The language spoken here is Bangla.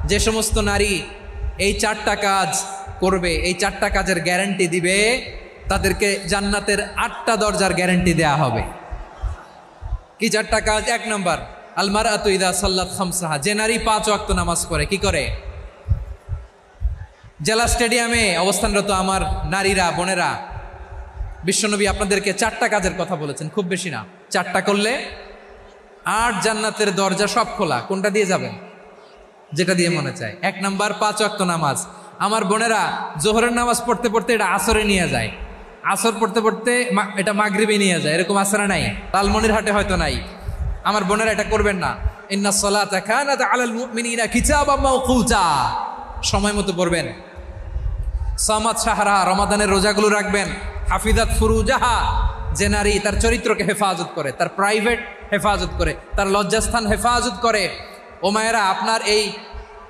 যে সমস্ত নারী এই 4টা কাজ করবে, এই 4টা কাজের গ্যারান্টি দিবে, তাদেরকে জান্নাতের 8টা দরজার গ্যারান্টি দেয়া হবে। কি 4টা কাজ? 1 নম্বর, আল মারআতু ইযা সাল্লাত খামসাহা, যে নারী 5 ওয়াক্ত নামাজ পড়ে। কি করে? জেলা স্টেডিয়ামে অবস্থানরত আমার নারীরা, বোনেরা, বিশ্বনবী আপনাদেরকে 4টা কাজের কথা বলেছেন, খুব বেশি না। 4টা করলে 8 জান্নাতের দরজা সব খোলা। কোনটা দিয়ে যাবেন? যেটা দিয়ে মনে চায়। 1 নাম্বার 5 ওয়াক্ত নামাজ। আমার বোনেরা জোহরের নামাজ পড়তে পড়তে এটা আসরে নিয়ে যায়, আসর পড়তে পড়তে এটা মাগরিবে নিয়ে যায়। এরকম আসরে নাই, লালমনিরহাটে হয়তো নাই। আমার বোনেরা এটা করবেন না। ইন্নাস সালাতা কানাত আলাল মুমিনিনা কিতাবাম মাওকুতা, সময় মতো পড়বেন। সামাত শাহরা, রমাদানের রোজাগুলো রাখবেন। হাফিজাত ফুরুজাহা, যে নারী তার চরিত্রকে হেফাজত করে, তার প্রাইভেট হেফাজত করে, তার লজ্জাস্থান হেফাজত করে। ও মায়েরা, আপনার এই